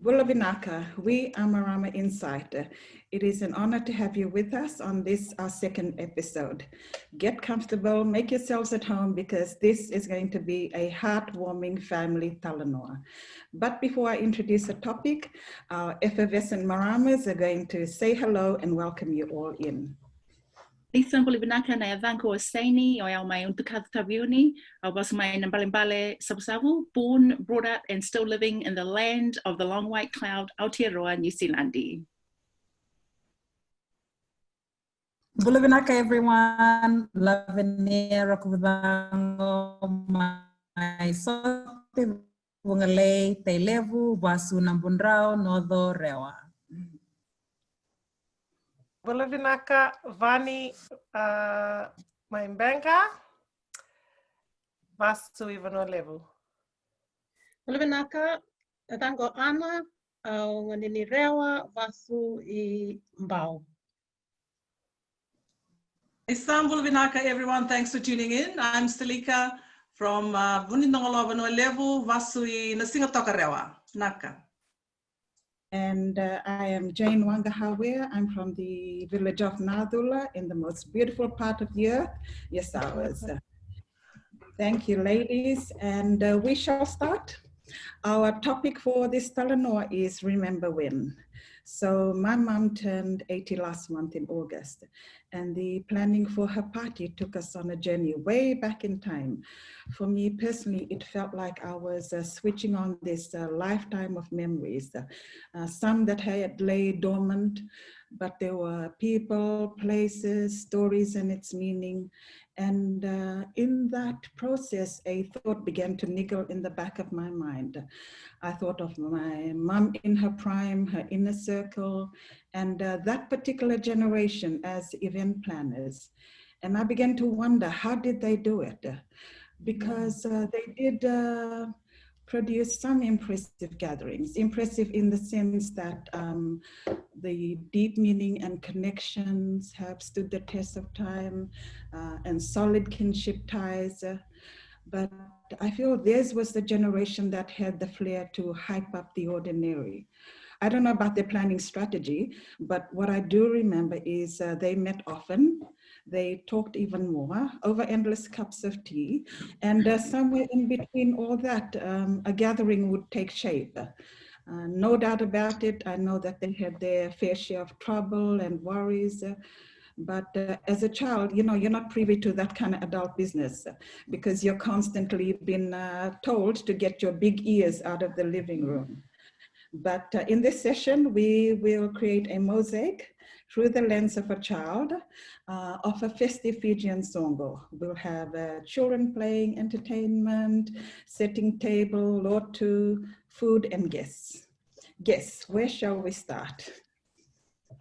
Bulavinaka, we are Marama Insight. It is an honor to have you with us on this, our second episode. Get comfortable, make yourselves at home because this is going to be a heartwarming family talanoa. But before I introduce the topic, our effervescent Maramas are going to say hello and welcome you all in. Isang Bulavinaka na Avanko Saini, o au mai untukat taviuni, I was my Nambalimbale Sabsavu, born, brought up, and still living in the land of the long white cloud, Aotearoa, New Zealandi. Bulavinaka, everyone. Lavinia Rokuvango, my sote wungale, te levu, wasu nambundrao, nodo rewa. Bulavinaka, Vani, Maimbenga, Vasu Ivano Levu. Bulavinaka, Adango Ana, Nganini Rewa, Vasu I Mbao. Isang Bulavinaka, everyone. Thanks for tuning in. I'm Stalika from Vunindongolo Vano Levu, Vasu I Nasingatoka Rewa, Naka. And I am Jane Wangahawe. I'm from the village of Nadula in the most beautiful part of the earth, yes, ours. Thank you, ladies. And we shall start. Our topic for this talanoa is Remember When. So my mom turned 80 last month in August, and the planning for her party took us on a journey way back in time. For me personally, it felt like I was switching on this lifetime of memories, some that had lay dormant, but there were people, places, stories and its meaning. And in that process, a thought began to niggle in the back of my mind. I thought of my mom in her prime, her inner circle, and that particular generation as event planners. And I began to wonder, how did they do it? Because they did produce some impressive gatherings, impressive in the sense that the deep meaning and connections have stood the test of time and solid kinship ties. But I feel theirs was the generation that had the flair to hype up the ordinary. I don't know about their planning strategy, but what I do remember is they met often. They talked even more over endless cups of tea. And somewhere in between all that, a gathering would take shape. No doubt about it, I know that they had their fair share of trouble and worries. But as a child, you know, you're not privy to that kind of adult business because you're constantly been told to get your big ears out of the living room. But in this session, we will create a mosaic through the lens of a child of a festive Fijian songo. We'll have children playing, entertainment, setting table, lotu, food, and guests. Guests, where shall we start?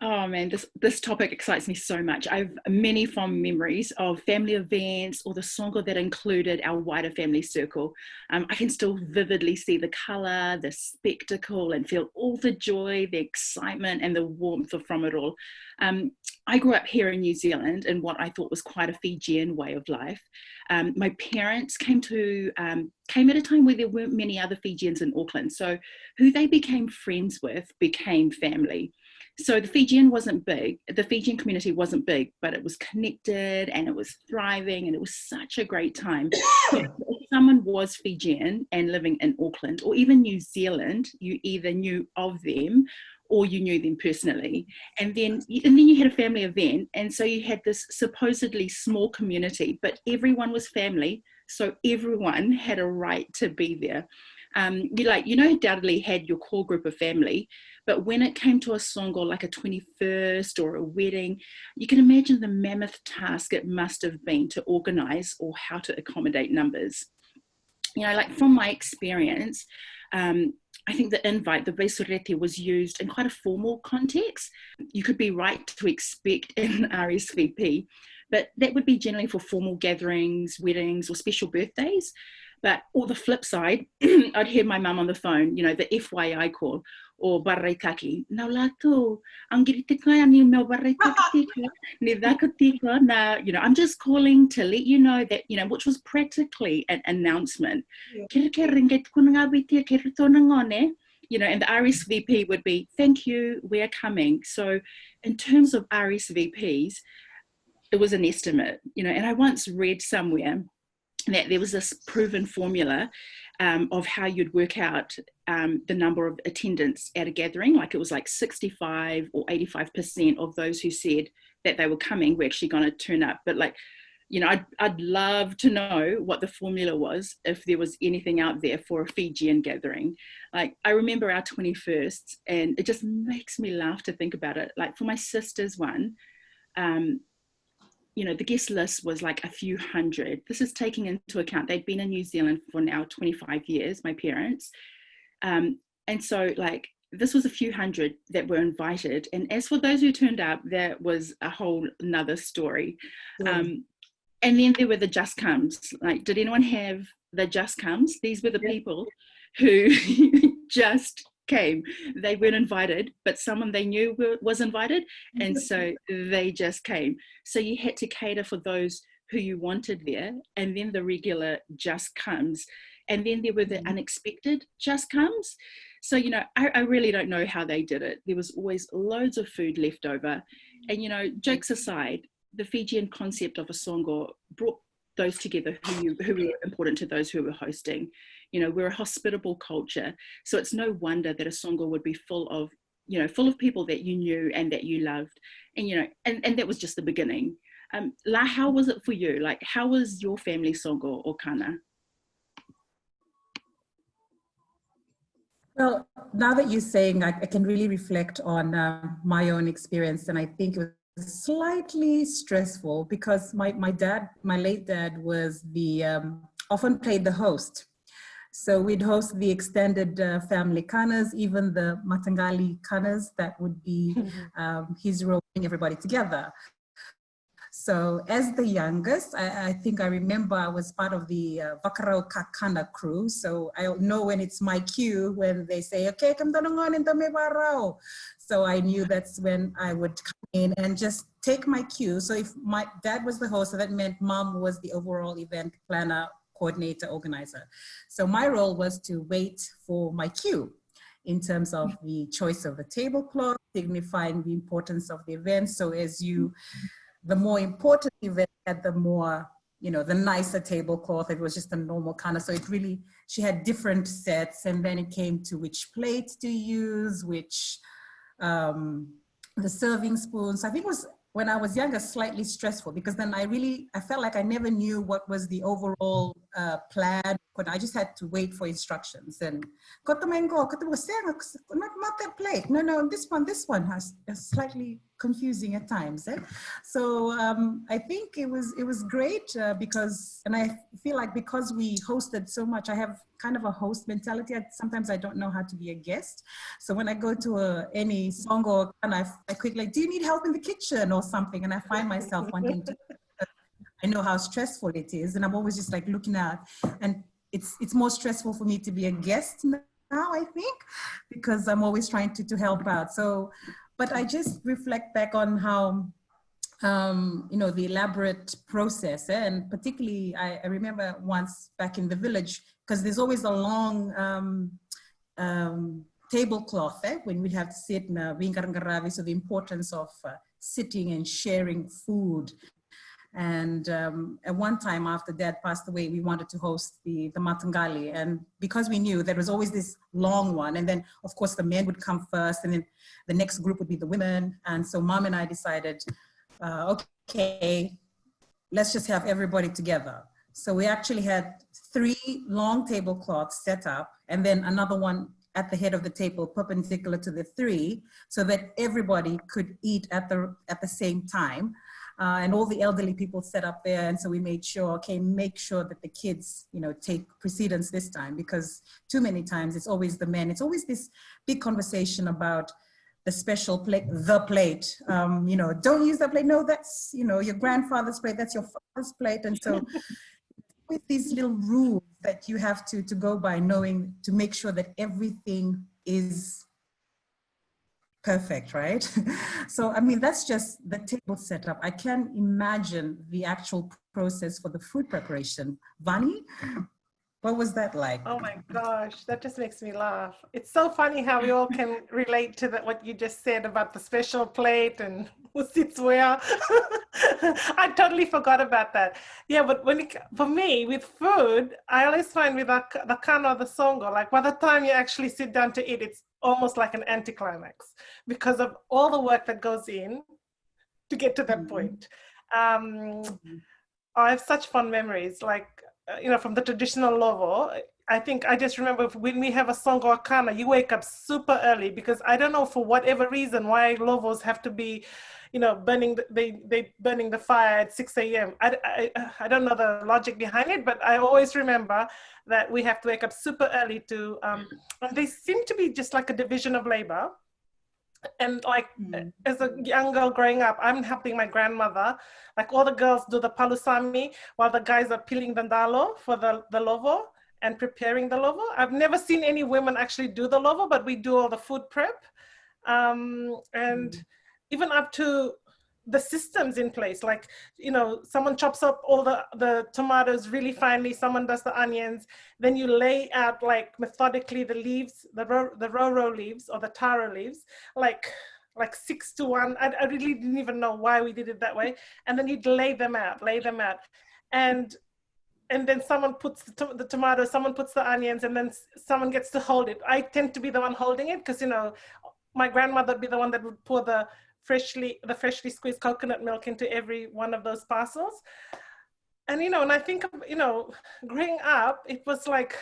Oh man, this topic excites me so much. I have many fond memories of family events or the songo that included our wider family circle. I can still vividly see the colour, the spectacle, and feel all the joy, the excitement, and the warmth from it all. I grew up here in New Zealand in what I thought was quite a Fijian way of life. My parents came at a time where there weren't many other Fijians in Auckland, so who they became friends with became family. So the Fijian community wasn't big, but it was connected and it was thriving and it was such a great time. If someone was Fijian and living in Auckland or even New Zealand, you either knew of them or you knew them personally. And then you had a family event. And so you had this supposedly small community, but everyone was family. So everyone had a right to be there. You undoubtedly had your core group of family, but when it came to a songo like a 21st or a wedding, you can imagine the mammoth task it must have been to organize or how to accommodate numbers. You know, like from my experience, I think the invite, the besurete, was used in quite a formal context. You could be right to expect an RSVP, but that would be generally for formal gatherings, weddings, or special birthdays. But or the flip side, I'd hear my mum on the phone, you know, the FYI call, or barai na lato, ang giritika ni meu barai ni dakatika na, you know, I'm just calling to let you know that, you know, which was practically an announcement. you know, and the RSVP would be, thank you, we're coming. So in terms of RSVPs, it was an estimate, you know, and I once read somewhere that there was this proven formula of how you'd work out the number of attendants at a gathering. Like it was like 65 or 85% of those who said that they were coming were actually going to turn up. But like, you know, I'd love to know what the formula was if there was anything out there for a Fijian gathering. Like I remember our 21st, and it just makes me laugh to think about it. Like for my sister's one, you know, the guest list was like a few hundred. This is taking into account they'd been in New Zealand for now 25 years, my parents. And so like, this was a few hundred that were invited. And as for those who turned up, that was a whole nother story. And then there were the just comes. Like, did anyone have the just comes? These were the people who just came. They weren't invited, but someone they knew was invited. And so they just came. So you had to cater for those who you wanted there. And then the regular just comes. And then there were the unexpected just comes. So, you know, I really don't know how they did it. There was always loads of food left over. And, you know, jokes aside, the Fijian concept of a songo brought those together who were important to those who were hosting. You know, we're a hospitable culture. So it's no wonder that a songo would be full of, you know, full of people that you knew and that you loved. And, you know, and that was just the beginning. La, how was it for you? Like, how was your family songo or kana? Well, now that you're saying, I can really reflect on my own experience, and I think it was slightly stressful because my late dad was often played the host. So we'd host the extended family kanas, even the Matangali kanas, that would be his role bringing everybody together. So as the youngest, I think I remember I was part of the Vakarau Kakana crew. So I know when it's my cue, when they say, okay, come down and Varau. So I knew that's when I would come in and just take my cue. So if my dad was the host, so that meant mom was the overall event planner, coordinator, organizer. So my role was to wait for my cue in terms of the choice of the tablecloth, signifying the importance of the event. So the more important event had, the more, you know, the nicer tablecloth. It was just a normal kind of, so it really, she had different sets, and then it came to which plates to use, which, the serving spoons. I think it was, when I was younger, slightly stressful, because then I felt like I never knew what was the overall plan, but I just had to wait for instructions. And not that plate, no, this one has slightly confusing at times. So I think it was great because, and I feel like because we hosted so much, I have kind of a host mentality. Sometimes I don't know how to be a guest. So when I go to any songo, and I quickly, do you need help in the kitchen or something? And I find myself wanting to, I know how stressful it is. And I'm always just like looking out, and it's more stressful for me to be a guest now, I think, because I'm always trying to help out. So, but I just reflect back on how, you know, the elaborate process, and particularly I remember once back in the village, because there's always a long tablecloth when we have to sit in a vingarangaravi, so the importance of sitting and sharing food. And at one time after Dad passed away, we wanted to host the Matangali, and because we knew there was always this long one, and then of course the men would come first, and then the next group would be the women. And so Mom and I decided, okay, let's just have everybody together. So we actually had 3 long tablecloths set up, and then another one at the head of the table perpendicular to the 3, so that everybody could eat at the same time. And all the elderly people set up there. And so we made sure, okay, make sure that the kids, you know, take precedence this time, because too many times it's always the men. It's always this big conversation about the special plate, the plate. You know, don't use that plate. No, that's, you know, your grandfather's plate. That's your father's plate. And so with these little rules that you have to go by, knowing to make sure that everything is perfect, right? So, I mean, that's just the table setup. I can't imagine the actual process for the food preparation. Vani? What was that like? Oh my gosh, that just makes me laugh. It's so funny how we all can relate to that, what you just said about the special plate and who sits where. I totally forgot about that. Yeah, but for me, with food, I always find with the kana or the songo, like by the time you actually sit down to eat, it's almost like an anticlimax because of all the work that goes in to get to that point. I have such fond memories, like, from the traditional lovo. I think I just remember when we have a songo or kana, you wake up super early because I don't know for whatever reason why lovos have to be, burning burning the fire at 6 a.m. I don't know the logic behind it, but I always remember that we have to wake up super early to, and they seem to be just like a division of labor. And like as a young girl growing up, I'm helping my grandmother. Like all the girls do the palusami while the guys are peeling the ndalo for the lovo and preparing the lovo. I've never seen any women actually do the lovo, but we do all the food prep. And even up to the systems in place, like, someone chops up all the tomatoes really finely, someone does the onions, then you lay out like methodically the leaves, the roro leaves or the taro leaves, like 6 to 1. I really didn't even know why we did it that way. And then you'd lay them out. And then someone puts the tomato, someone puts the onions, and then someone gets to hold it. I tend to be the one holding it because, my grandmother would be the one that would pour the freshly squeezed coconut milk into every one of those parcels. And, when I think of, growing up, it was like,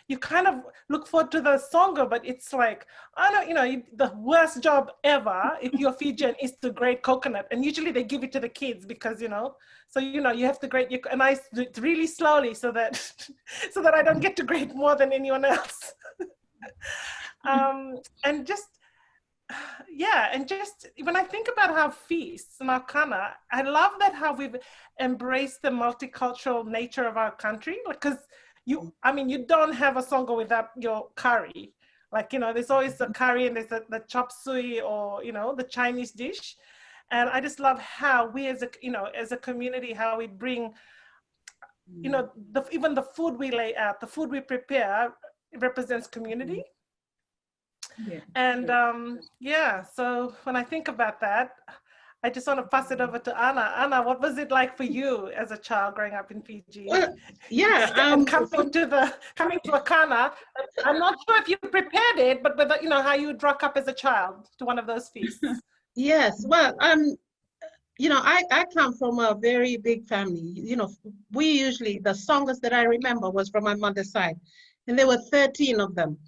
you kind of look forward to the songo, but it's like, the worst job ever if you're Fijian is to grate coconut. And usually they give it to the kids because, so, you have to grate and I do it really slowly so that I don't get to grate more than anyone else. And just when I think about how feasts and our kana, I love that how we've embraced the multicultural nature of our country, because you don't have a songo without your curry. Like, there's always the curry and there's the chop suey or, the Chinese dish. And I just love how we as a community, how we bring, even the food we lay out, the food we prepare, it represents community. Yeah. And so when I think about that, I just want to pass it over to Anna. Anna, what was it like for you as a child growing up in Fiji? Well, yeah, and coming to a kana, I'm not sure if you prepared it, but whether how you would rock up as a child to one of those feasts. yes. Well, I come from a very big family. We usually, the songs that I remember was from my mother's side, and there were 13 of them.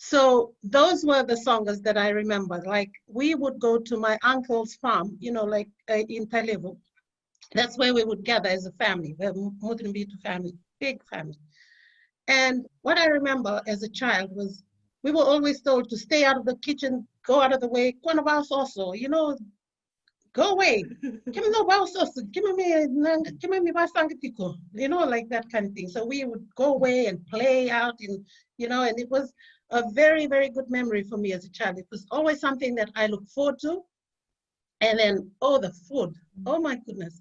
So those were the songs that I remember. Like, we would go to my uncle's farm, in Talevo. That's where we would gather as a family, the Mutrimbitu family, big family. And what I remember as a child was we were always told to stay out of the kitchen, go out of the way. Also, go away. Give me no sauce. Give me like that kind of thing. So we would go away and play out and it was a very, very good memory for me as a child. It was always something that I look forward to. And then, the food. Oh my goodness.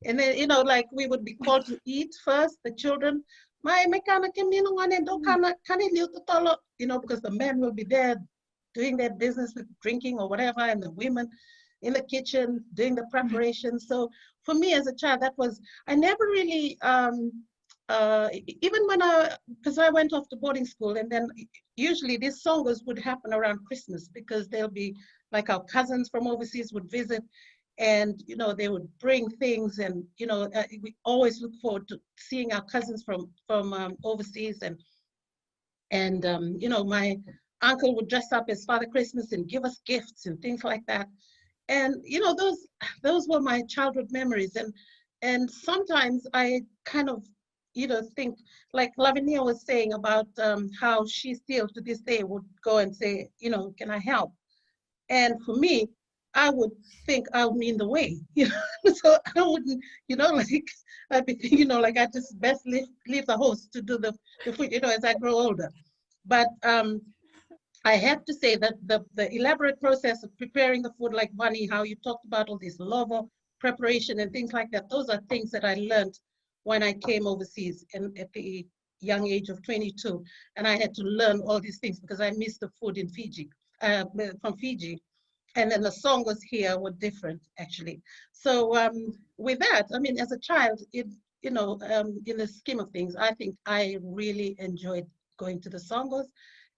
And then, like we would be called to eat first, the children. Because the men will be there doing their business with drinking or whatever, and the women in the kitchen doing the preparation. So for me as a child, I never really, even when because I went off to boarding school, and then usually these songs would happen around Christmas because there'll be like our cousins from overseas would visit, and they would bring things, and we always look forward to seeing our cousins from overseas, and my uncle would dress up as Father Christmas and give us gifts and things like that. And those were my childhood memories, and sometimes I kind of think like Lavinia was saying about how she still to this day would go and say, can I help? And for me, I would think I'm in the way, so I wouldn't, I'd be thinking, like I just best leave the host to do the food, as I grow older. But I have to say that the elaborate process of preparing the food, like Vani, how you talked about all this lovo preparation and things like that, those are things that I learned when I came overseas and at the young age of 22, and I had to learn all these things because I missed the food in Fiji, from Fiji. And then the songos here were different, actually. So with that, I mean, as a child, in the scheme of things, I think I really enjoyed going to the songos.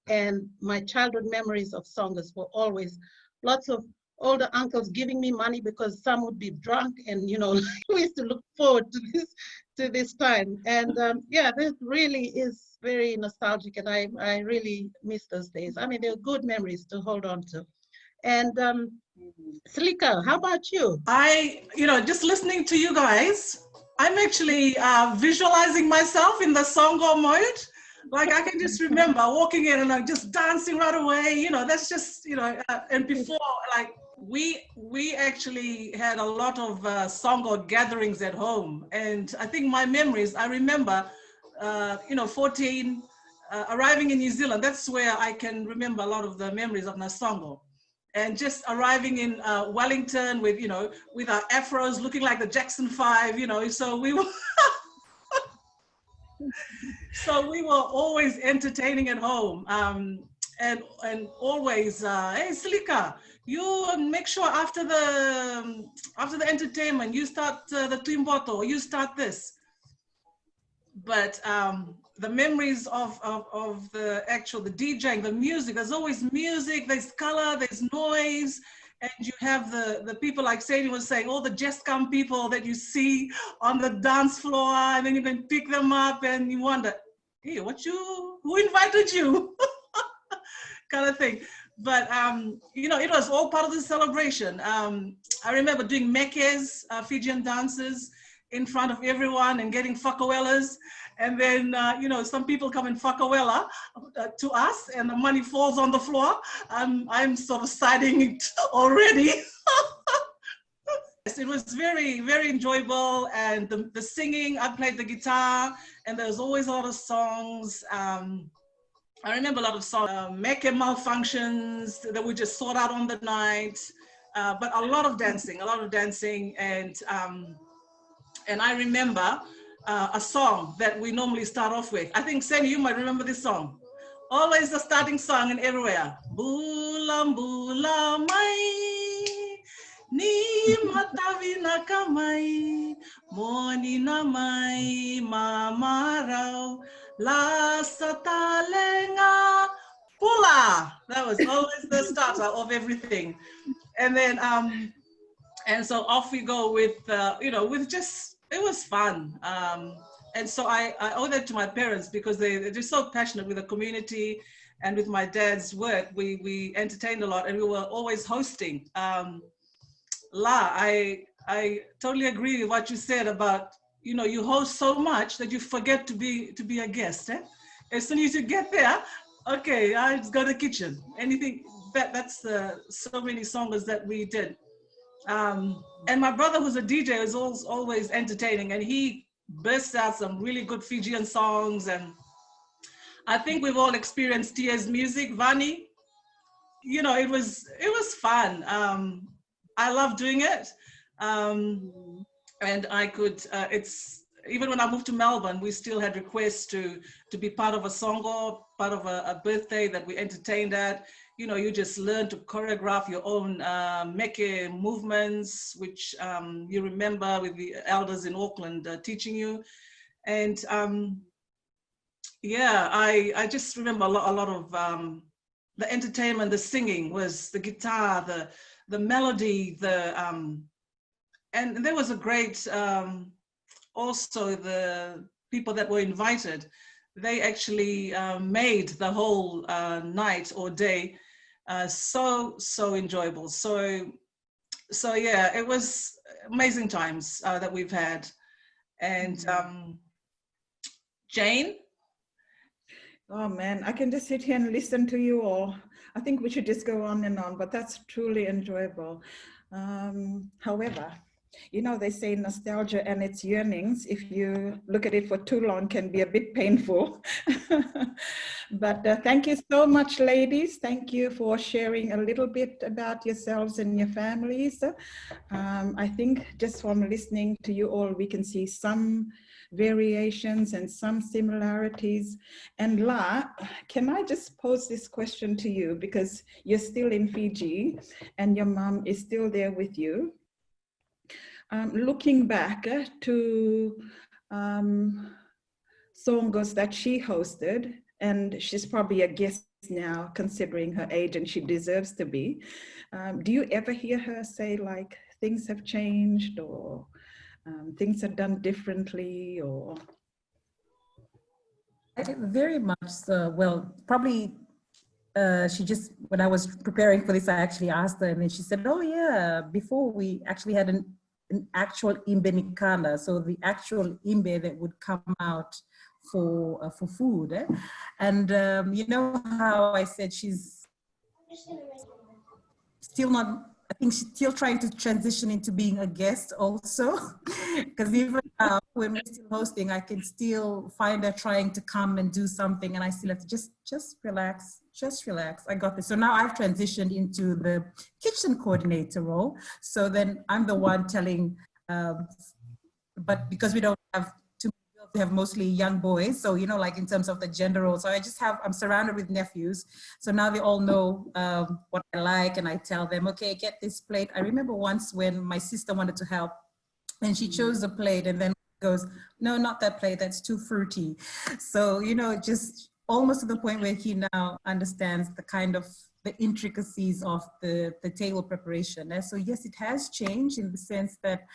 And my childhood memories of songos were always lots of older uncles giving me money because some would be drunk, and we used to look forward to this time. And yeah, this really is very nostalgic, and I really miss those days. I mean, they're good memories to hold on to. And Selika, how about you? Just listening to you guys, I'm actually visualizing myself in the songo mode. Like I can just remember walking in and I'm just dancing right away. That's just, and before, like we actually had a lot of songo gatherings at home. And I think my memories, I remember, 14, arriving in New Zealand. That's where I can remember a lot of the memories of Nasongo. And just arriving in Wellington with, with our afros looking like the Jackson 5, so we were, so we were always entertaining at home. And always, hey, Selika, you make sure after the entertainment, you start the Twimboto, you start this. But the memories of the DJing, the music, there's always music, there's color, there's noise, and you have the people, like Sadie was saying, all the Jesscam people that you see on the dance floor, and then you can pick them up and you wonder, hey, who invited you? Kind of thing. But, it was all part of the celebration. I remember doing mekes, Fijian dances, in front of everyone and getting whakawellas. And then, some people come and whakawela to us and the money falls on the floor. I'm sort of siding it already. It was very, very enjoyable. And the singing, I played the guitar and there was always a lot of songs. I remember a lot of songs, meke malfunctions that we just sort out on the night, but a lot of dancing. And I remember a song that we normally start off with. I think, Sandy, you might remember this song. Always the starting song and everywhere. Bula bula mai, ni matavi na kamai, moni na mai, mamarau, la satalenga, pula. That was always the starter of everything. And then, and so off we go with, with just, it was fun. And so I owe that to my parents because they're just so passionate with the community, and with my dad's work, we entertained a lot and we were always hosting. I totally agree with what you said about, you host so much that you forget to be a guest. Eh? As soon as you get there, okay, I just go to the kitchen. Anything, that's so many songs that we did. And my brother, who's a DJ, is always entertaining, and he bursts out some really good Fijian songs. And I think we've all experienced Tia's music, Vani. It was fun. I love doing it. And I could, even when I moved to Melbourne, we still had requests to be part of a songo, part of a birthday that we entertained at. You just learn to choreograph your own meke movements, which you remember with the elders in Auckland teaching you. And yeah, I just remember a lot of the entertainment, the singing was the guitar, the melody, and there was a great, also the people that were invited, they actually made the whole night or day so enjoyable. So yeah, it was amazing times that we've had. And Jane? Oh man, I can just sit here and listen to you all. I think we should just go on and on, but that's truly enjoyable. However, they say nostalgia and its yearnings, if you look at it for too long, can be a bit painful. But thank you so much, ladies. Thank you for sharing a little bit about yourselves and your families. I think just from listening to you all, we can see some variations and some similarities. And La, can I just pose this question to you, because you're still in Fiji and your mom is still there with you. Looking back to Songos that she hosted, and she's probably a guest now considering her age, and she deserves to be. Do you ever hear her say like things have changed, or things are done differently, or? Very much so. Well, probably she just, when I was preparing for this, I actually asked her, and then she said, oh yeah, before we actually had an actual imbe nikanda, so the actual imbe that would come out for food. And you know how I said she's still not, I think she's still trying to transition into being a guest also, because even now when we're still hosting, I can still find her trying to come and do something, and I still have to just relax, I got this. So now I've transitioned into the kitchen coordinator role. So then I'm the one telling, but because we don't have too many girls, we have mostly young boys. So, you know, like in terms of the gender role. So I'm surrounded with nephews. So now they all know what I like, and I tell them, okay, get this plate. I remember once when my sister wanted to help and she chose a plate, and then goes, no, not that plate, that's too fruity. So, you know, just almost to the point where he now understands the kind of the intricacies of the table preparation. And so yes, it has changed in the sense that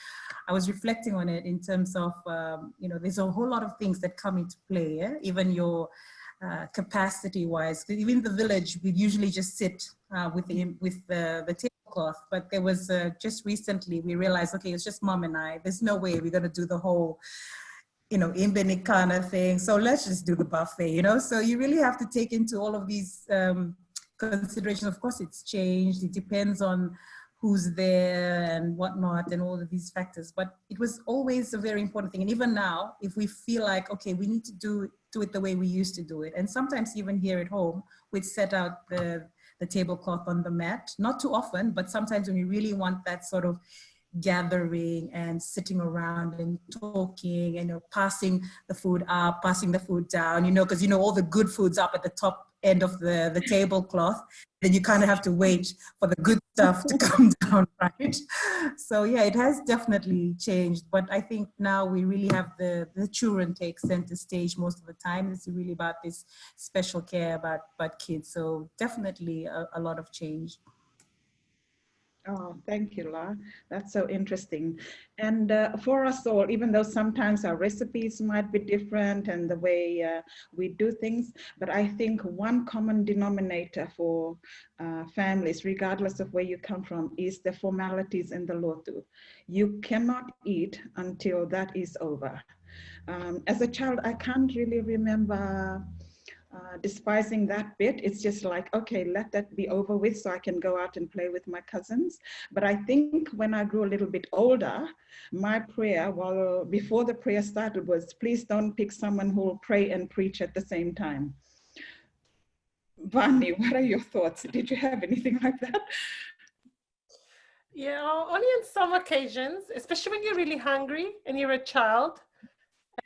I was reflecting on it in terms of, you know, there's a whole lot of things that come into play, yeah? Even your capacity wise. Even in the village, we usually just sit with the tablecloth, but there was just recently we realized, okay, it's just mom and I, there's no way we're gonna do the whole, you know, imbe kind of thing. So let's just do the buffet, you know? So you really have to take into all of these considerations. Of course, it's changed. It depends on who's there and whatnot and all of these factors. But it was always a very important thing. And even now, if we feel like, okay, we need to do it the way we used to do it. And sometimes even here at home, we'd set out the tablecloth on the mat, not too often, but sometimes when we really want that sort of gathering and sitting around and talking and, you know, passing the food up, passing the food down, you know, because, you know, all the good food's up at the top end of the tablecloth, then you kind of have to wait for the good stuff to come down, right? So yeah, it has definitely changed, but I think now we really have the children take center stage most of the time. It's really about this special care about kids. So definitely a lot of change. Oh, thank you, La. That's so interesting. And for us all, even though sometimes our recipes might be different and the way we do things, but I think one common denominator for families, regardless of where you come from, is the formalities and the lotu. You cannot eat until that is over. As a child, I can't really remember despising that bit. It's just like, okay, let that be over with so I can go out and play with my cousins. But I think when I grew a little bit older, my prayer, well, before the prayer started, was please don't pick someone who will pray and preach at the same time. Vani, what are your thoughts? Did you have anything like that? Yeah, only on some occasions, especially when you're really hungry and you're a child,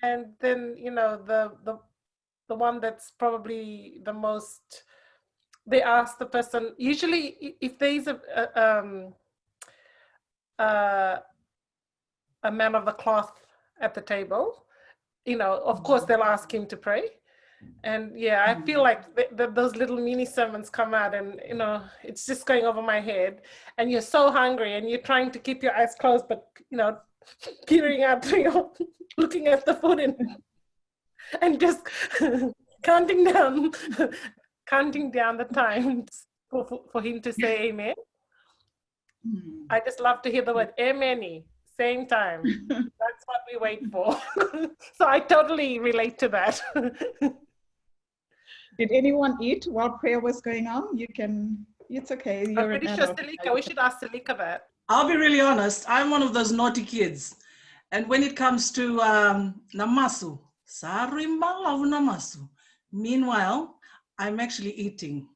and then, you know, the one that's probably the most, they ask the person, usually if there's a man of the cloth at the table, you know, of course they'll ask him to pray. And yeah, I feel like those little mini sermons come out, and, you know, it's just going over my head, and you're so hungry and you're trying to keep your eyes closed, but, you know, peering out, you know, looking at the food and just counting down the times for him to say amen. I just love to hear the word amen, same time. That's what we wait for. So I totally relate to that. Did anyone eat while prayer was going on? You can, it's okay. I'm pretty sure Selika, we should ask Selika that. I'll be really honest, I'm one of those naughty kids. And when it comes to namasu, namasu. Meanwhile, I'm actually eating.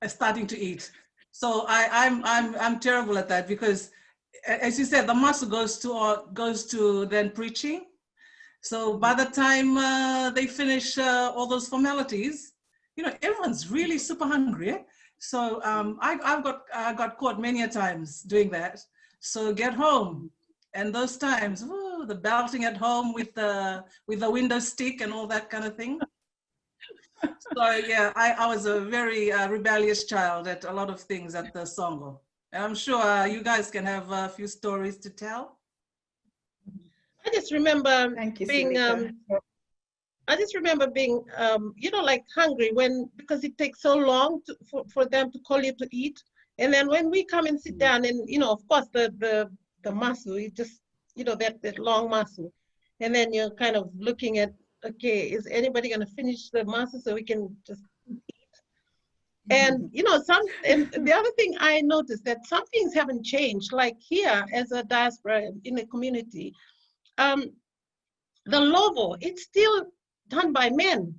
I'm starting to eat. So I'm terrible at that, because as you said, the master goes to then preaching. So by the time they finish all those formalities, you know, everyone's really super hungry. Eh? So I got caught many a times doing that. So get home, and those times, ooh, the belting at home with the window stick and all that kind of thing. So yeah, I was a very rebellious child at a lot of things at the Songo. And I'm sure you guys can have a few stories to tell. I just remember Thank you, being, Silika. you know, like hungry because it takes so long for them to call you to eat. And then when we come and sit down and, you know, of course, the masu, you just, you know, that long masu. And then you're kind of looking at, okay, is anybody going to finish the masu so we can just eat? And, you know, and the other thing I noticed that some things haven't changed, like here as a diaspora in the community, the logo, it's still done by men.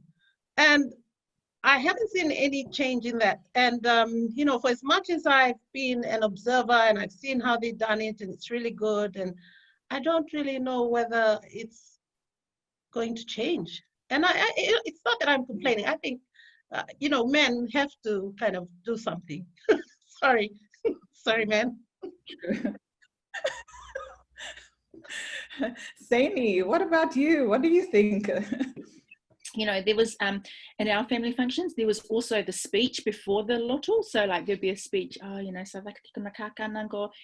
And I haven't seen any change in that. And, you know, for as much as I've been an observer and I've seen how they've done it and it's really good, and I don't really know whether it's going to change. And it's not that I'm complaining. I think, you know, men have to kind of do something. Sorry, sorry, men. Saini, what about you? What do you think? You know, there was in our family functions, there was also the speech before the loto. So like there'd be a speech, oh, you know,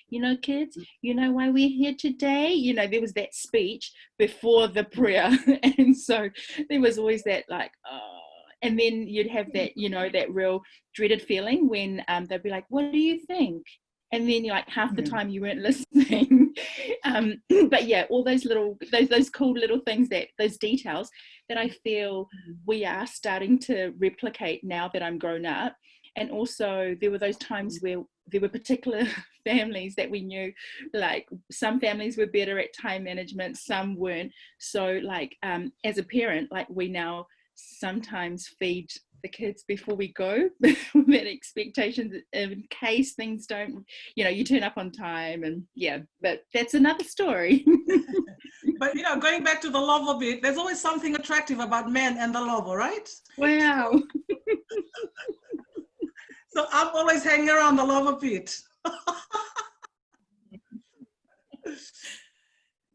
you know, kids, you know why we're here today? You know, there was that speech before the prayer. And so there was always that like, and then you'd have that, you know, that real dreaded feeling when they'd be like, what do you think? And then you're like half the time you weren't listening. But yeah, all those little, those cool little things, those details that I feel we are starting to replicate now that I'm grown up. And also there were those times where there were particular families that we knew, like some families were better at time management, some weren't. So like as a parent, like we now sometimes feed the kids before we go with expectations in case things don't, you know, you turn up on time. And yeah, but that's another story. But you know, going back to the lover bit, there's always something attractive about men and the lover, right? Wow. So I'm always hanging around the lover pit.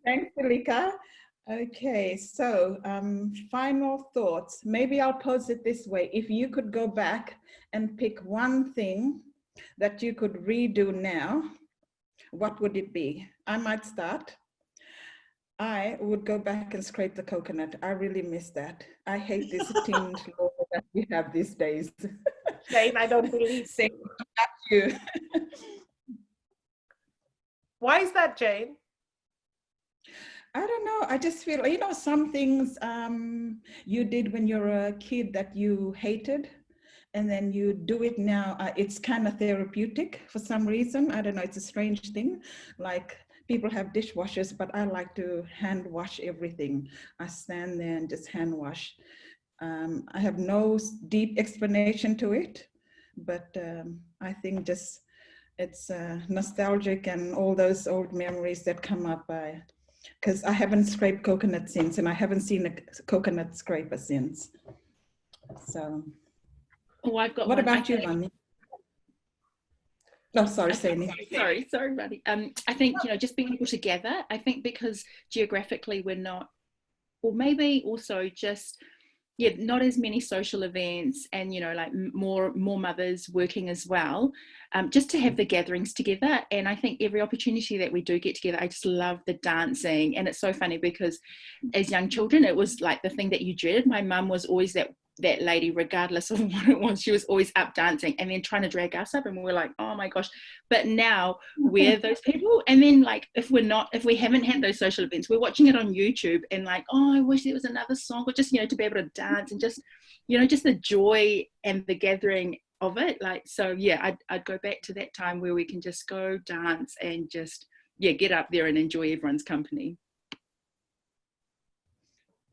Thanks, Silika. Okay, so final thoughts. Maybe I'll pose it this way. If you could go back and pick one thing that you could redo now, what would it be? I might start. I would go back and scrape the coconut. I really miss that. I hate this tinned logo that we have these days. Jane, I don't believe. Same about you. Why is that, Jane? I don't know. I just feel, you know, some things you did when you're a kid that you hated, and then you do it now. It's kind of therapeutic for some reason. I don't know. It's a strange thing. Like people have dishwashers, but I like to hand wash everything. I stand there and just hand wash. I have no deep explanation to it, but I think just it's nostalgic and all those old memories that come up. Because I haven't scraped coconut since, and I haven't seen a coconut scraper since. So, Oh, I've got what one. about you, Mani? Oh, sorry, Saini. Sorry, Buddy. I think, you know, just being able to gather, I think because geographically we're not, or maybe also just, yeah, not as many social events, and, you know, like more mothers working as well, just to have the gatherings together. And I think every opportunity that we do get together, I just love the dancing. And it's so funny because as young children, it was like the thing that you dreaded. My mum was always that lady, regardless of what it was, she was always up dancing and then trying to drag us up, and we were like, oh my gosh. But now we're those people, and then like if we haven't had those social events, we're watching it on YouTube and like, oh, I wish there was another song, or just, you know, to be able to dance and just, you know, just the joy and the gathering of it. Like, so yeah, I'd go back to that time where we can just go dance and just, yeah, get up there and enjoy everyone's company.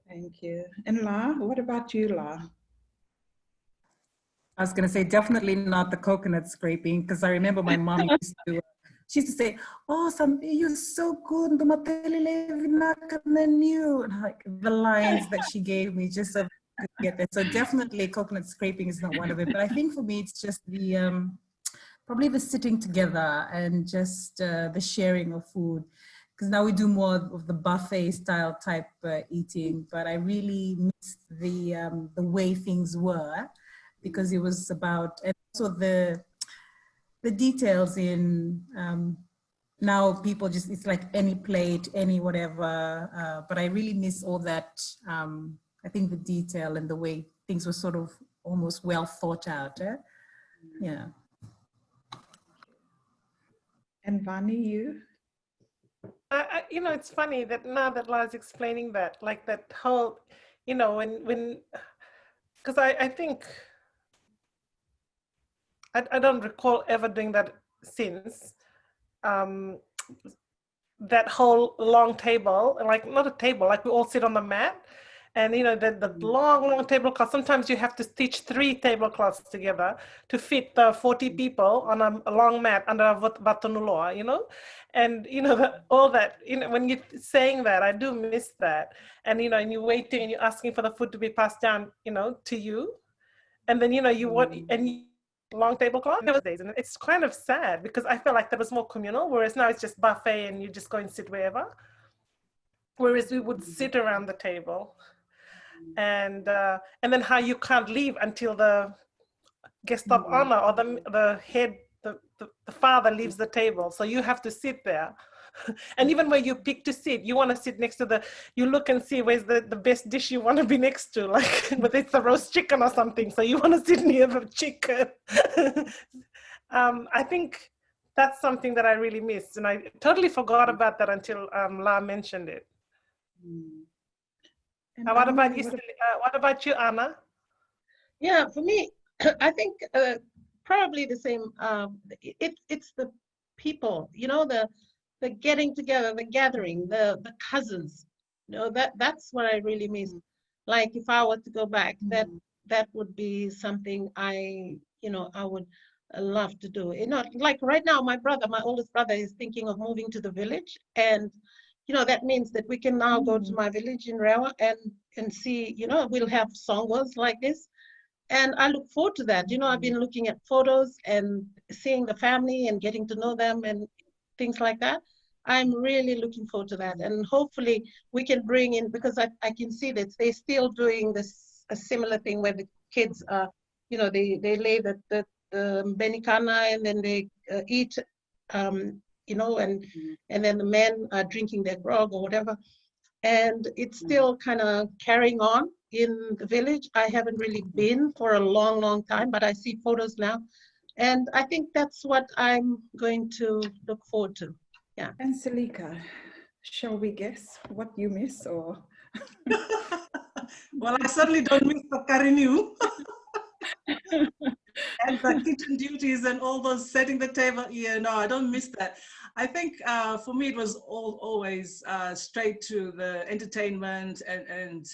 Thank you. And La, what about you, La? I was going to say definitely not the coconut scraping, because I remember my mom used to she used to say, "Oh, you're so good. And like the lines that she gave me just so I could get there. So definitely coconut scraping is not one of it. But I think for me, it's just the probably the sitting together and just the sharing of food. Because now we do more of the buffet style type eating, but I really missed the way things were, because it was about, and also the details in now people just, it's like any plate, any whatever, but I really miss all that. I think the detail and the way things were sort of almost well thought out. Yeah. And Vani, you? You know, it's funny that now that Lara's explaining that, like that whole, you know, when, because I think, I don't recall ever doing that since, that whole long table, like not a table, like we all sit on the mat. And you know, the long tablecloth, sometimes you have to stitch 3 tablecloths together to fit the 40 people on a long mat under a batanuloa, you know? And you know, all that, you know, when you're saying that, I do miss that. And you know, and you're waiting and you're asking for the food to be passed down, you know, to you. And then, you know, you want, and you, long tablecloth those days. And it's kind of sad because I feel like that was more communal, whereas now it's just buffet and you just go and sit wherever. Whereas we would sit around the table. And then how you can't leave until the guest of honor or the head, the father leaves the table. So you have to sit there. And even when you pick to sit, you want to sit next to you look and see where's the best dish you want to be next to, like whether it's the roast chicken or something. So you want to sit near the chicken. I think that's something that I really missed. And I totally forgot about that until La mentioned it. What about you, Anna? Yeah, for me, I think probably the same. It's the people, you know, the getting together, the gathering, the cousins. You know, that's what I really miss. Like if I were to go back, that would be something I would love to do. You know, like right now, my oldest brother, is thinking of moving to the village, and you know, that means that we can now go to my village in Rewa and see, you know, we'll have songos like this. And I look forward to that. You know, I've been looking at photos and seeing the family and getting to know them and things like that. I'm really looking forward to that. And hopefully we can bring in, because I can see that they're still doing a similar thing where the kids are, you know, they lay the benikana and then they eat, you know, and then the men are drinking their grog or whatever. And it's still kind of carrying on in the village. I haven't really been for a long, long time, but I see photos now. And I think that's what I'm going to look forward to. Yeah. And Selika, shall we guess what you miss or? Well, I certainly don't miss the karinu. And the kitchen duties and all those setting the table. Yeah, no, I don't miss that. I think for me, it was always straight to the entertainment and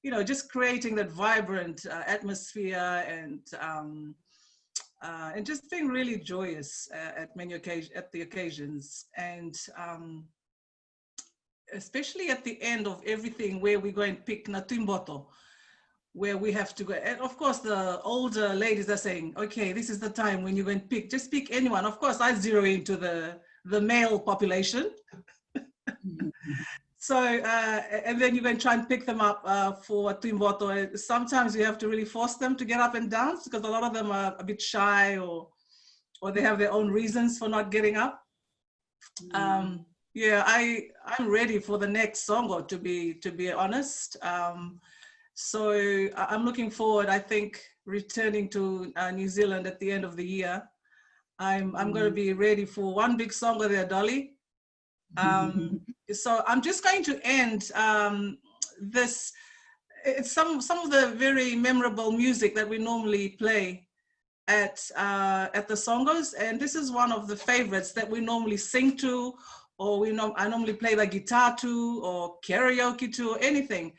you know, just creating that vibrant atmosphere and just being really joyous at the occasions. And especially at the end of everything where we go and pick Natimboto, where we have to go. And of course, the older ladies are saying, okay, this is the time when you're going to pick, just pick anyone. Of course, I zero into the male population. So, and then you're going to try and pick them up for Timboto. Sometimes you have to really force them to get up and dance because a lot of them are a bit shy or they have their own reasons for not getting up. Yeah, I'm ready for the next song, to be honest. So I'm looking forward, I think, returning to New Zealand at the end of the year. I'm going to be ready for one big song there, Dolly. So I'm just going to end this. It's some of the very memorable music that we normally play at the songos, and this is one of the favorites that we normally sing to, or I normally play the guitar to, or karaoke to, or anything.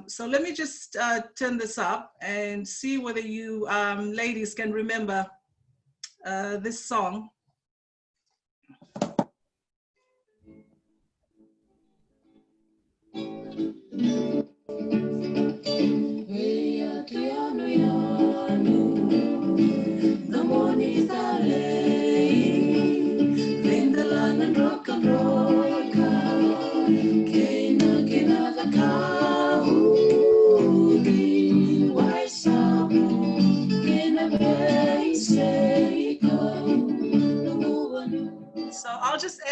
So let me just turn this up and see whether you ladies can remember this song.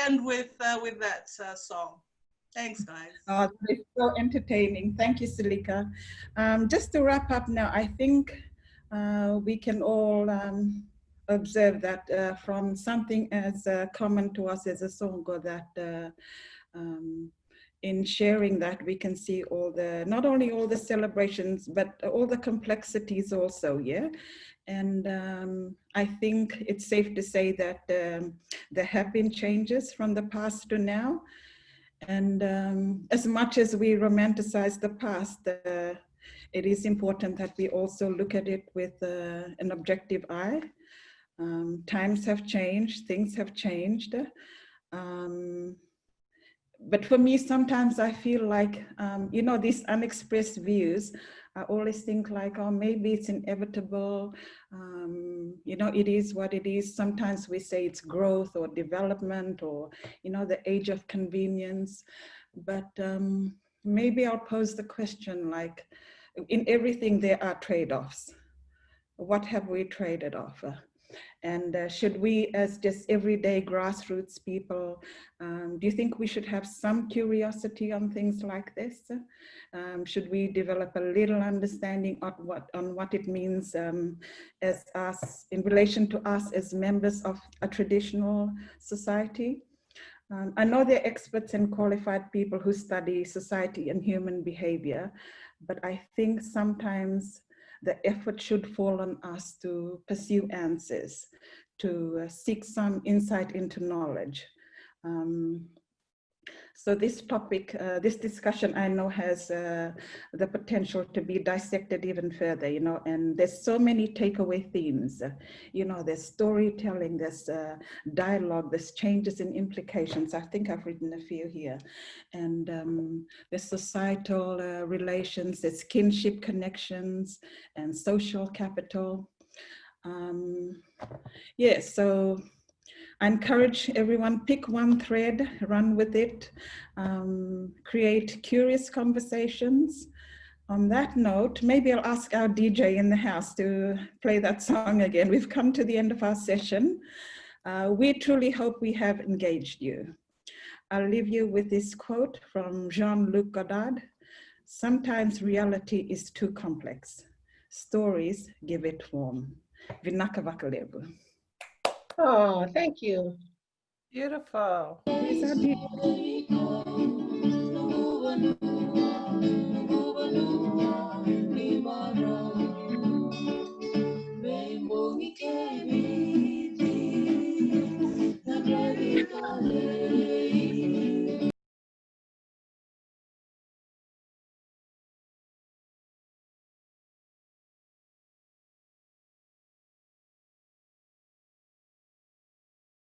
end with that song. Thanks, guys. Oh, it's so entertaining. Thank you, Silika. Just to wrap up now, I think we can all observe that from something as common to us as a Songo, that in sharing that we can see all the, not only all the celebrations, but all the complexities also, yeah? And I think it's safe to say that there have been changes from the past to now. And as much as we romanticize the past, it is important that we also look at it with an objective eye. Times have changed, things have changed. But for me, sometimes I feel like, you know, these unexpressed views, I always think like, oh, maybe it's inevitable. You know, it is what it is. Sometimes we say it's growth or development or, you know, the age of convenience. But maybe I'll pose the question, like, in everything there are trade-offs. What have we traded off? And should we, as just everyday grassroots people, do you think we should have some curiosity on things like this? Should we develop a little understanding on what it means as us, in relation to us as members of a traditional society? I know there are experts and qualified people who study society and human behavior, but I think sometimes the effort should fall on us to pursue answers, to seek some insight into knowledge. So this topic, this discussion, I know has the potential to be dissected even further, you know, and there's so many takeaway themes. You know, there's storytelling, there's dialogue, there's changes in implications. I think I've written a few here. And there's societal relations, there's kinship connections and social capital. Yeah, so I encourage everyone, pick one thread, run with it, create curious conversations. On that note, maybe I'll ask our DJ in the house to play that song again. We've come to the end of our session. We truly hope we have engaged you. I'll leave you with this quote from Jean-Luc Godard. Sometimes reality is too complex. Stories give it form. Vinaka Vakalevu. Oh, thank you. Beautiful. These are